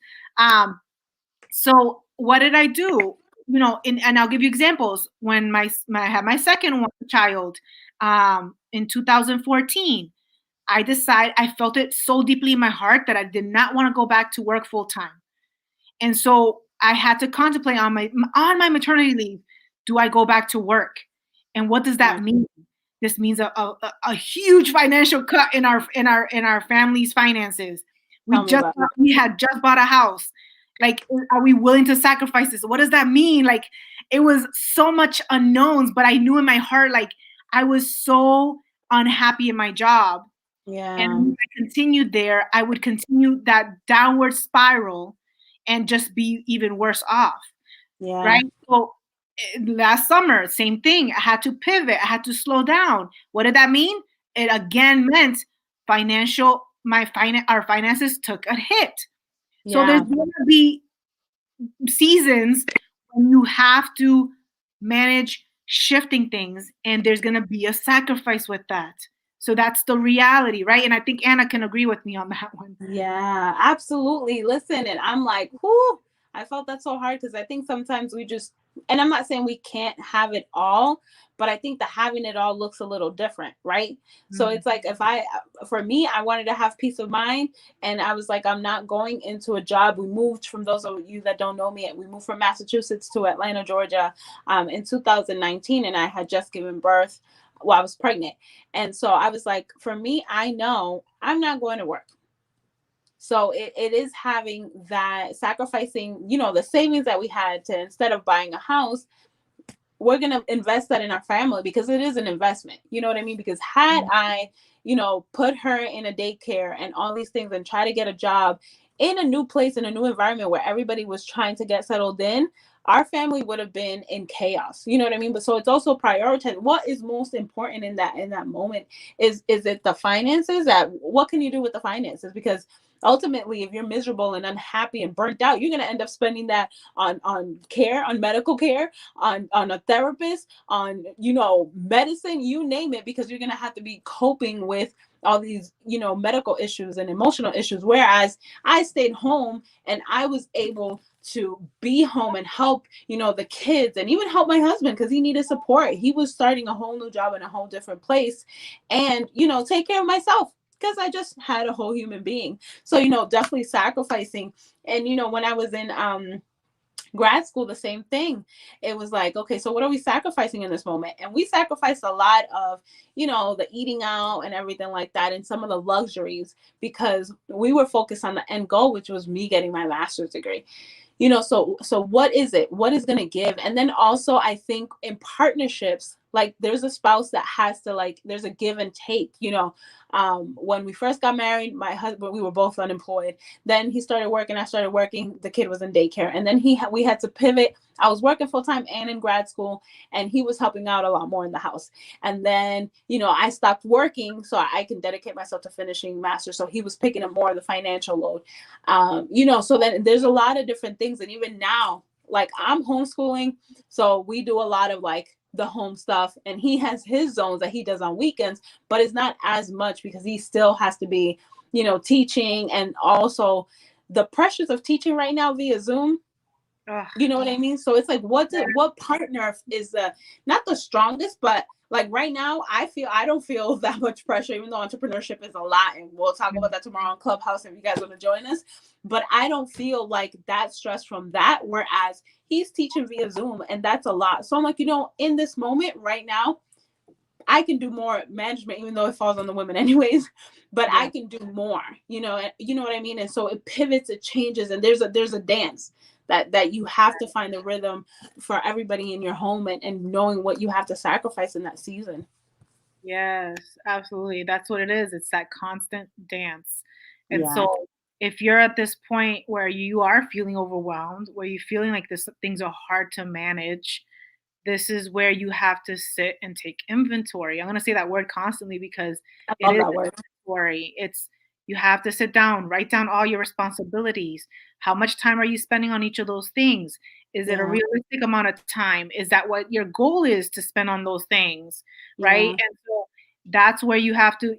So what did I do? And I'll give you examples. When I had my second child in 2014, I felt it so deeply in my heart that I did not want to go back to work full time. And so I had to contemplate on my maternity leave, do I go back to work? And what does that mean? This means a huge financial cut in our family's finances. We had just bought a house. Like, are we willing to sacrifice this? What does that mean? Like, it was so much unknowns, but I knew in my heart, like, I was so unhappy in my job. Yeah. And if I continued there, I would continue that downward spiral and just be even worse off. Yeah. Right? So last summer, same thing. I had to pivot. I had to slow down. What did that mean? It again meant our finances took a hit. So there's going to be seasons when you have to manage shifting things, and there's going to be a sacrifice with that. So that's the reality, right? And I think Ana can agree with me on that one. Yeah, absolutely. Listen, and I'm like, whoo, I felt that so hard, because I think sometimes we just, and I'm not saying we can't have it all, but I think the having it all looks a little different, right? Mm-hmm. So it's like, for me, I wanted to have peace of mind, and I was like, I'm not going into a job. We moved, from those of you that don't know me, we moved from Massachusetts to Atlanta, Georgia, in 2019, and I had just given birth while I was pregnant. And so I was like, for me, I know I'm not going to work. So it is having that, sacrificing, the savings that we had to, instead of buying a house, we're going to invest that in our family, because it is an investment. You know what I mean? Because had I, put her in a daycare and all these things and try to get a job in a new place, in a new environment where everybody was trying to get settled in, our family would have been in chaos. You know what I mean? But so it's also prioritizing what is most important in that moment. Is it the finances? That what can you do with the finances? Because ultimately, if you're miserable and unhappy and burnt out, you're going to end up spending that on care, on medical care, on a therapist, on, medicine, you name it, because you're going to have to be coping with all these, medical issues and emotional issues. Whereas I stayed home and I was able to be home and help, the kids, and even help my husband, because he needed support. He was starting a whole new job in a whole different place, and, take care of myself, because I just had a whole human being. So, definitely sacrificing. And, when I was in grad school, the same thing. It was like, okay, so what are we sacrificing in this moment? And we sacrificed a lot of, the eating out and everything like that, and some of the luxuries, because we were focused on the end goal, which was me getting my master's degree. So what is it? What is going to give? And then also, I think in partnerships, like, there's a spouse that has to, like, there's a give and take. When we first got married, my husband, we were both unemployed. Then he started working, I started working, the kid was in daycare. And then we had to pivot. I was working full time and in grad school, and he was helping out a lot more in the house. And then, I stopped working so I can dedicate myself to finishing master's. So he was picking up more of the financial load. So then there's a lot of different things. And even now, like, I'm homeschooling, so we do a lot of, like, the home stuff, and he has his zones that he does on weekends, but it's not as much, because he still has to be, teaching. And also the pressures of teaching right now via Zoom, You know what I mean? So it's like, what partner is not the strongest, but like right now, I don't feel that much pressure, even though entrepreneurship is a lot, and we'll talk about that tomorrow on Clubhouse if you guys want to join us. But I don't feel like that stress from that. Whereas he's teaching via Zoom, and that's a lot. So I'm like, in this moment right now, I can do more management, even though it falls on the women anyways, but I can do more, you know what I mean? And so it pivots, it changes, and there's a dance that you have to find the rhythm for everybody in your home, and knowing what you have to sacrifice in that season. Yes, absolutely. That's what it is. It's that constant dance. And so if you're at this point where you are feeling overwhelmed, where you're feeling like things are hard to manage, this is where you have to sit and take inventory. I'm going to say that word constantly because it is inventory. You have to sit down, write down all your responsibilities. How much time are you spending on each of those things? Is it a realistic amount of time? Is that what your goal is to spend on those things? Right. And so that's where you have to,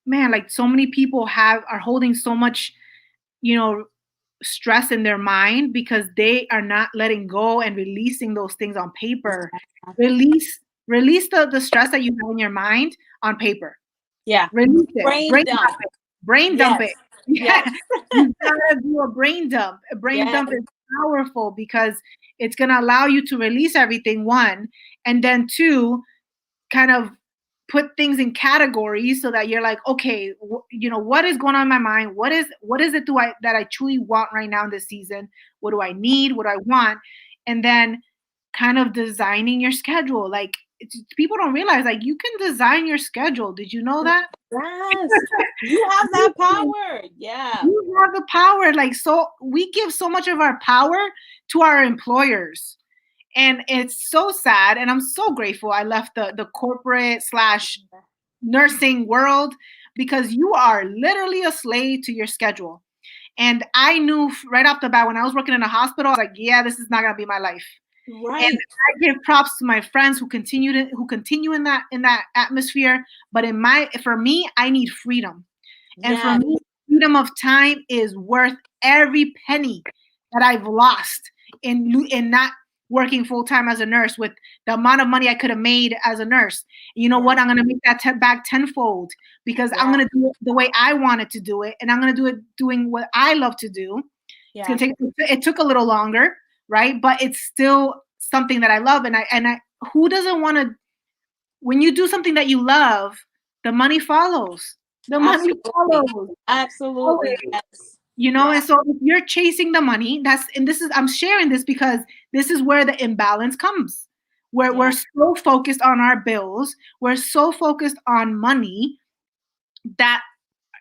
man, like so many people are holding so much, stress in their mind because they are not letting go and releasing those things on paper. Release the stress that you have in your mind on paper. Yeah. Release it. Brain dump it. Yes. You gotta do a brain dump. A brain dump is powerful because it's gonna allow you to release everything, one, and then two, kind of put things in categories so that you're like, okay, what is going on in my mind? What is it that I truly want right now in this season? What do I need? What do I want? And then kind of designing your schedule. Like people don't realize, like, you can design your schedule. Did you know that? Yes. You have that power. Yeah. You have the power. Like, so we give so much of our power to our employers. And it's so sad. And I'm so grateful I left the corporate / nursing world, because you are literally a slave to your schedule. And I knew right off the bat when I was working in a hospital, I was like, yeah, this is not going to be my life. Right. And I give props to my friends who continue in that atmosphere. But for me, I need freedom. And for me, freedom of time is worth every penny that I've lost in not working full time as a nurse with the amount of money I could have made as a nurse. You know what? I'm going to make that back tenfold because I'm going to do it the way I wanted to do it. And I'm going to do it doing what I love to do. Yeah. It took a little longer, right? But it's still something that I love. And who doesn't want to, when you do something that you love, the money follows. The money follows. Absolutely. Yes. And so if you're chasing the money, I'm sharing this because this is where the imbalance comes, where we're so focused on our bills, we're so focused on money that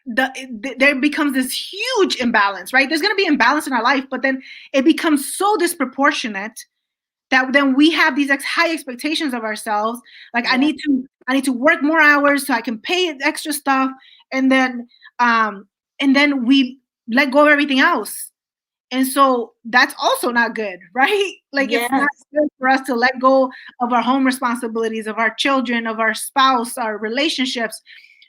there becomes this huge imbalance, right? There's going to be imbalance in our life, but then it becomes so disproportionate that then we have these high expectations of ourselves. Like, I need to work more hours so I can pay extra stuff. And then we let go of everything else. And so that's also not good, right? Like, it's not good for us to let go of our home responsibilities, of our children, of our spouse, our relationships.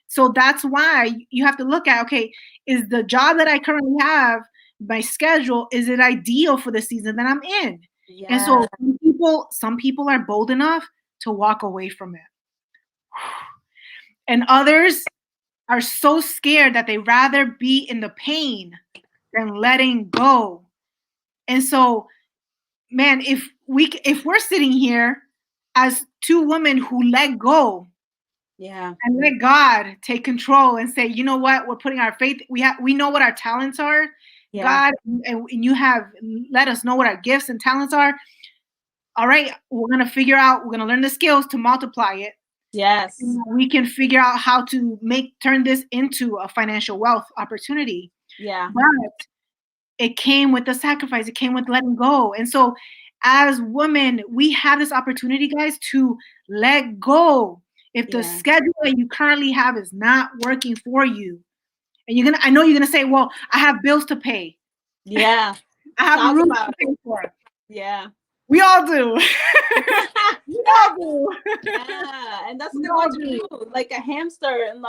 So that's why you have to look at, okay, is the job that I currently have, my schedule, is it ideal for the season that I'm in? Yeah. And so some people are bold enough to walk away from it. And others are so scared that they rather be in the pain than letting go. And so, man, if we're sitting here as two women who let go, and let God take control and say, you know what, we're putting our faith, we know what our talents are, God, and you have let us know what our gifts and talents are. All right, we're going to learn the skills to multiply it. Yes. And we can figure out how to turn this into a financial wealth opportunity. Yeah. But it came with the sacrifice. It came with letting go. And so as women, we have this opportunity, guys, to let go. If the schedule that you currently have is not working for you, and I know you're going to say, well, I have bills to pay. Yeah. I have a room to pay for. Yeah. We all do. We all do. Yeah. And that's what they want to do. Like a hamster, and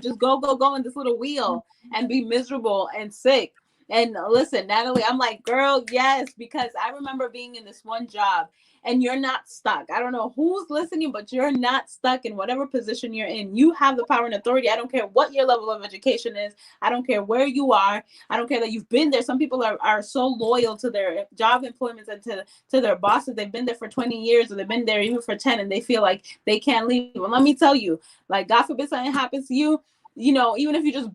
just go in this little wheel and be miserable and sick. And listen, Natalie, I'm like, girl, yes, because I remember being in this one job and you're not stuck. I don't know who's listening, but you're not stuck in whatever position you're in. You have the power and authority. I don't care what your level of education is. I don't care where you are. I don't care that you've been there. Some people are so loyal to their job employments and to their bosses. They've been there for 20 years or they've been there even for 10 and they feel like they can't leave. And let me tell you, like, God forbid something happens to you, even if you just,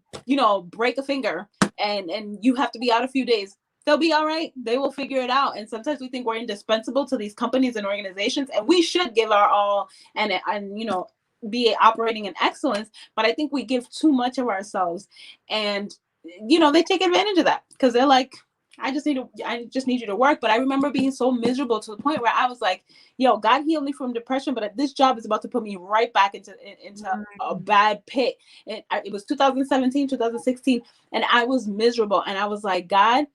break a finger and you have to be out a few days, they'll be all right. They will figure it out. And sometimes we think we're indispensable to these companies and organizations, and we should give our all and be operating in excellence. But I think we give too much of ourselves, and they take advantage of that because they're like, I just need you to work. But I remember being so miserable to the point where I was like, yo, God healed me from depression, but this job is about to put me right back into a bad pit. And it was 2017, 2016, and I was miserable. And I was like, God,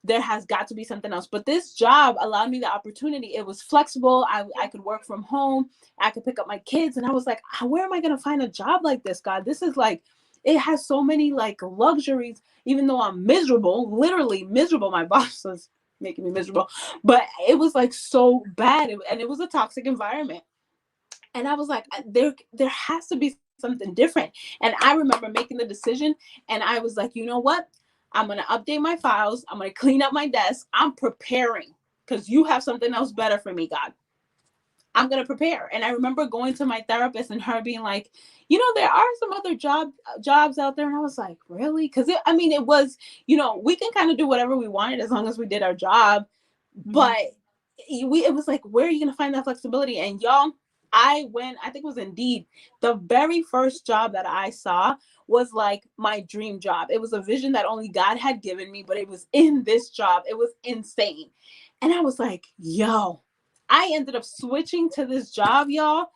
there has got to be something else. But this job allowed me the opportunity. It was flexible. I could work from home. I could pick up my kids. And I was like, where am I going to find a job like this, God? This is like, it has so many like luxuries, even though I'm miserable, literally miserable. My boss was making me miserable, but it was like so bad. And it was a toxic environment. And I was like, there has to be something different. And I remember making the decision, and I was like, you know what? I'm going to update my files. I'm going to clean up my desk. I'm preparing because you have something else better for me, God. I'm going to prepare. And I remember going to my therapist and her being like, there are some other jobs out there. And I was like, really? Because it was, we can kind of do whatever we wanted as long as we did our job. But it was like, where are you going to find that flexibility? And y'all, I think it was Indeed. The very first job that I saw was like my dream job. It was a vision that only God had given me, but it was in this job. It was insane. And I was like, yo, I ended up switching to this job, y'all.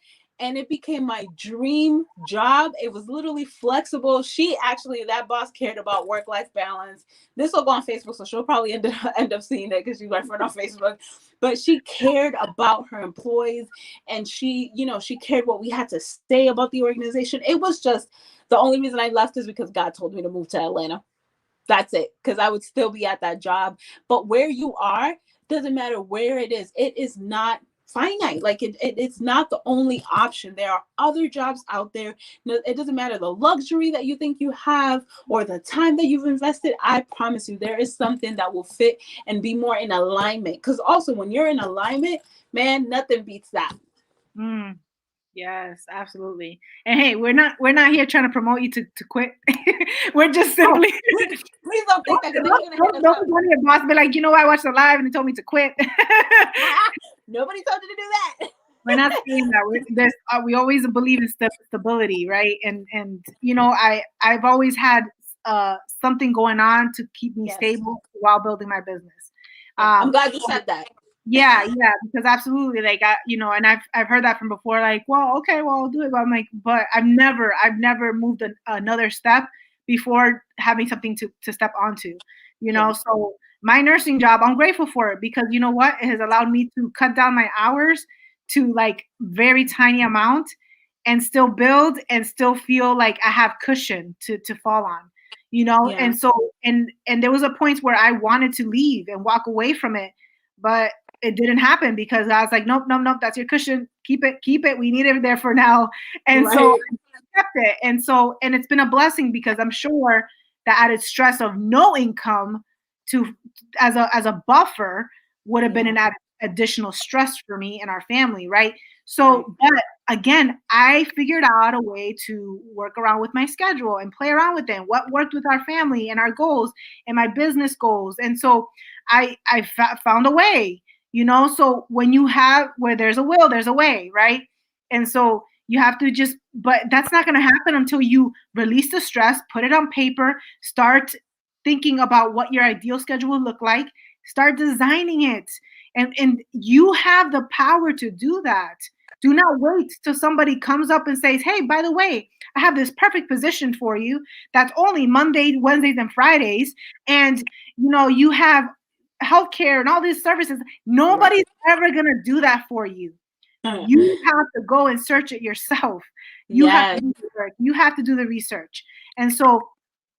And it became my dream job. It was literally flexible. That boss cared about work-life balance. This will go on Facebook, so she'll probably end up seeing it because she's my friend on Facebook. But she cared about her employees, and she cared what we had to say about the organization. It was just, the only reason I left is because God told me to move to Atlanta. That's it, because I would still be at that job. But where you are, doesn't matter where it is not finite. Like it's not the only option. There are other jobs out there. It doesn't matter the luxury that you think you have or the time that you've invested. I promise you, there is something that will fit and be more in alignment. Because also when you're in alignment, man, nothing beats that. Yes, absolutely. And hey, we're not here trying to promote you to quit. We're just simply please don't think that. Don't go to your boss be like, I watched the live and they told me to quit. Nobody told you to do that. We're not saying that. We always believe in stability, right? And I've always had something going on to keep me stable while building my business. I'm glad you said that. Yeah, because absolutely, like and I've heard that from before. Like, well, okay, well, I'll do it. But I'm like, but I've never moved another step before having something to step onto. So my nursing job, I'm grateful for it because you know what, it has allowed me to cut down my hours to like very tiny amount and still build and still feel like I have cushion to fall on. And so and there was a point where I wanted to leave and walk away from it, but it didn't happen because I was like, nope, that's your cushion. Keep it. We need it there for now. And so I kept it. And it's been a blessing because I'm sure the added stress of no income as a buffer would have been an additional stress for me and our family, right? So, but again, I figured out a way to work around with my schedule and play around with it, what worked with our family and our goals and my business goals. And so I found a way. So where there's a will, there's a way, right? And so you have to but that's not going to happen until you release the stress, put it on paper, start thinking about what your ideal schedule will look like, start designing it. And you have the power to do that. Do not wait till somebody comes up and says, hey, by the way, I have this perfect position for you that's only Mondays, Wednesdays, and Fridays. And, you have healthcare and all these services. Nobody's ever going to do that for you. You have to go and search it yourself. You have to do the work. You have to do the research. And so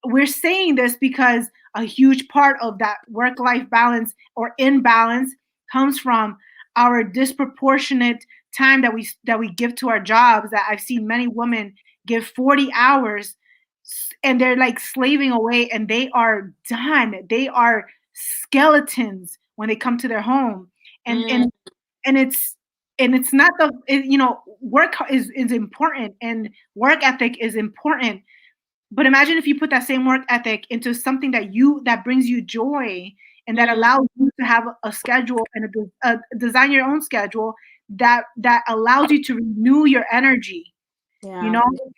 we're saying this because a huge part of that work-life balance or imbalance comes from our disproportionate time that we give to our jobs. That I've seen many women give 40 hours and they're like slaving away and they are done. They are skeletons when they come to their home. And Mm. and it's not work is important and work ethic is important, but imagine if you put that same work ethic into something that brings you joy and that allows you to have a schedule and design your own schedule that allows you to renew your energy. Yeah.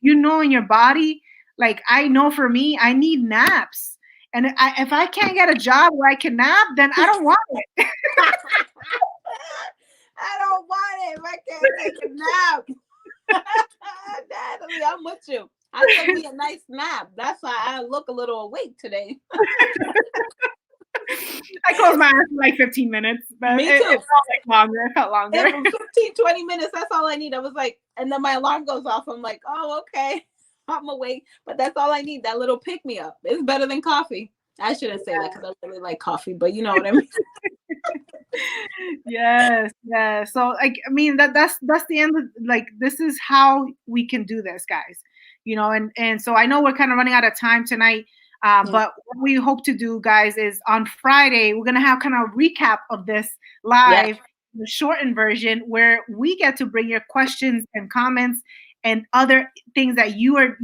In your body, like I know for me, I need naps. And if I can't get a job where I can nap, then I don't want it. I don't want it if I can't take a nap. Natalie, I'm with you. I took me a nice nap. That's why I look a little awake today. I closed my eyes for like 15 minutes, but Me too. It felt like longer. It felt longer. And from 15, 20 minutes, that's all I need. I was like, and then my alarm goes off. I'm like, oh, okay. I'm awake. But that's all I need. That little pick me up. It's better than coffee. I shouldn't say that because I really like coffee, but you know what I mean. Yes. So like, I mean, that's the end of, like, this is how we can do this, guys. And so I know we're kind of running out of time tonight. But what we hope to do, guys, is on Friday we're gonna have kind of a recap of this live, the shortened version, where we get to bring your questions and comments and other things that you're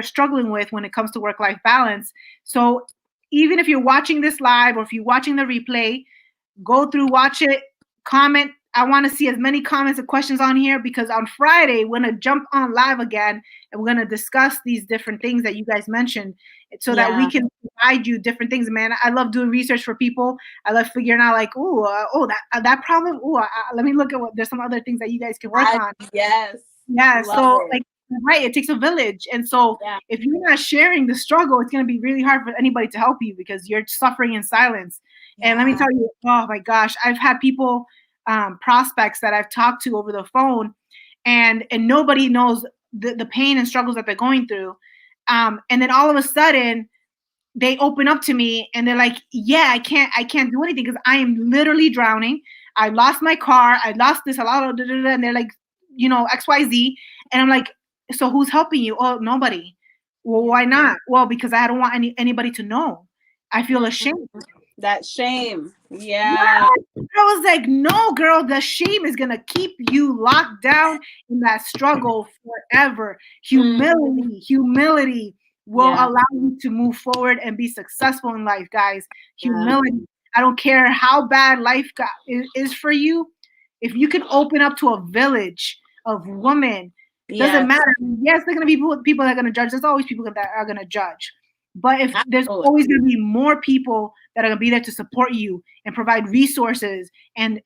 struggling with when it comes to work-life balance. So even if you're watching this live or if you're watching the replay, go through, watch it, comment. I want to see as many comments and questions on here because on Friday, we're going to jump on live again and we're going to discuss these different things that you guys mentioned so that we can provide you different things. Man, I love doing research for people. I love figuring out like, that problem. Let me look at there's some other things that you guys can work on. Yes. Yeah. So like, right, it takes a village. And so if you're not sharing the struggle, it's going to be really hard for anybody to help you because you're suffering in silence. And let me tell you, oh my gosh, I've had people, prospects that I've talked to over the phone, and nobody knows the pain and struggles that they're going through. And then all of a sudden, they open up to me and they're like, "Yeah, I can't do anything because I am literally drowning. I lost my car. I lost this. A lot of and they're like, XYZ." And I'm like, "So who's helping you?" "Oh, nobody." "Well, why not?" "Well, because I don't want anybody to know. I feel ashamed." That shame. Yeah. I was like, no, girl, the shame is going to keep you locked down in that struggle forever. Humility will allow you to move forward and be successful in life, guys. Humility. I don't care how bad life is for you. If you can open up to a village of women, doesn't matter. Yes, there are going to be people that are going to judge. There's always people that are going to judge. But if there's always going to be more people that are going to be there to support you and provide resources and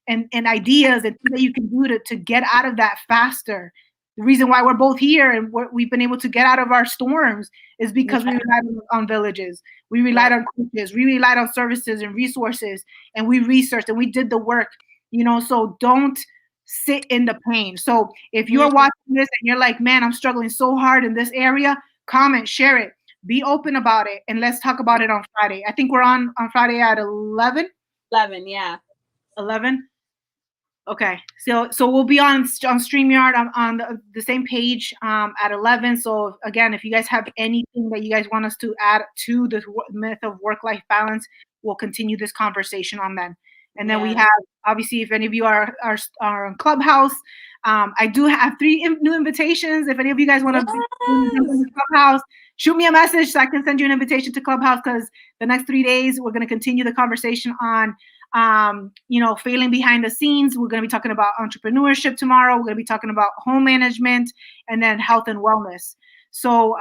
ideas and things that you can do to get out of that faster. The reason why we're both here and we've been able to get out of our storms is because we relied on villages. We relied on coaches. We relied on services and resources, and we researched and we did the work. So don't sit in the pain. So if you're watching this and you're like, man, I'm struggling so hard in this area, comment, share it. Be open about it, and let's talk about it on Friday. I think we're on Friday at 11. 11, yeah. 11. Okay, so we'll be on StreamYard on the same page at 11. So again, if you guys have anything that you guys want us to add to the myth of work-life balance, we'll continue this conversation on then. And then we have, obviously, if any of you are on Clubhouse, I do have 3 new invitations. If any of you guys want to be in Clubhouse, shoot me a message so I can send you an invitation to Clubhouse, because the next 3 days we're going to continue the conversation on failing behind the scenes. We're going to be talking about entrepreneurship tomorrow. We're going to be talking about home management and then health and wellness. So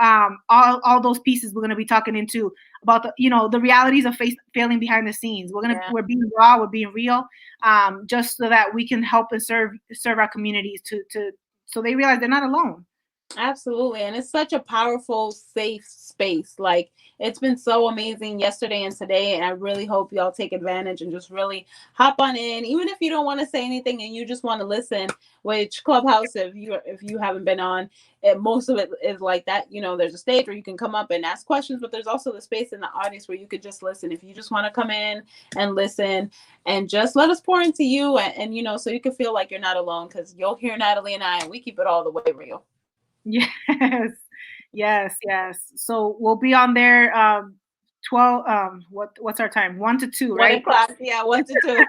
all those pieces we're going to be talking into about the realities of failing behind the scenes. We're being raw, we're being real, just so that we can help and serve our communities to so they realize they're not alone. Absolutely. And it's such a powerful, safe space. Like, it's been so amazing yesterday and today. And I really hope y'all take advantage and just really hop on in. Even if you don't want to say anything and you just want to listen, which Clubhouse, if you haven't been on, most of it is like that. There's a stage where you can come up and ask questions, but there's also the space in the audience where you could just listen. If you just want to come in and listen and just let us pour into you and so you can feel like you're not alone, because you'll hear Natalie and I, and we keep it all the way real. Yes, yes. So we'll be on there 12 what's our time? 1 to 2, 1 right? o'clock, yeah, 1 to 2.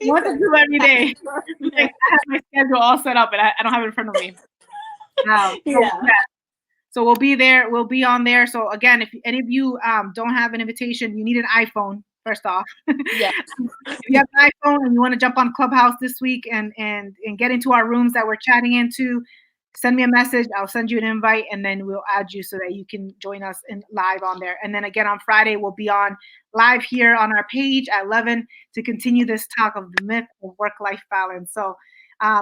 1 to 2 every day. Like, I have my schedule all set up and I don't have it in front of me. So Yeah. yeah. So we'll be there. We'll be on there. So again, if any of you don't have an invitation, you need an iPhone first off. Yeah. If you have an iPhone and you want to jump on Clubhouse this week and get into our rooms that we're chatting into, send me a message. I'll send you an invite and then we'll add you so that you can join us in live on there. And then again on Friday, we'll be on live here on our page at 11 to continue this talk of the myth of work-life balance. So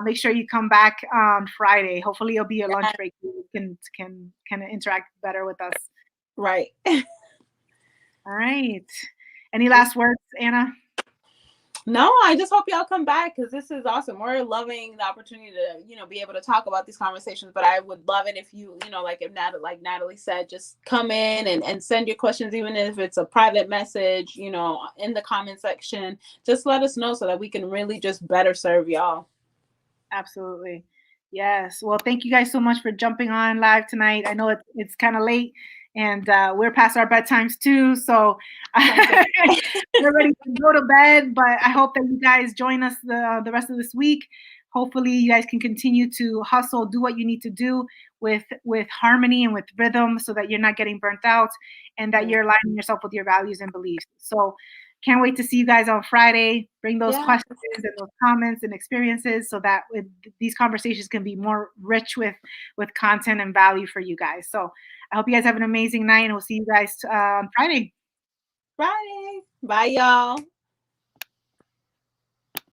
make sure you come back on Friday. Hopefully it'll be a lunch break. You can kind of interact better with us. Right. All right. Any last words, Anna? No, I just hope y'all come back, because this is awesome. We're loving the opportunity to, be able to talk about these conversations. But I would love it if you, like Natalie said, just come in and send your questions, even if it's a private message, in the comment section. Just let us know so that we can really just better serve y'all. Absolutely. Yes. Well, thank you guys so much for jumping on live tonight. I know it's kind of late and we're past our bedtimes too. So we're ready to go to bed, but I hope that you guys join us the rest of this week. Hopefully you guys can continue to hustle, do what you need to do with harmony and with rhythm so that you're not getting burnt out and that you're aligning yourself with your values and beliefs. So can't wait to see you guys on Friday. Bring those questions and those comments and experiences so that these conversations can be more rich with content and value for you guys. So I hope you guys have an amazing night, and we'll see you guys on Friday. Friday. Bye, y'all.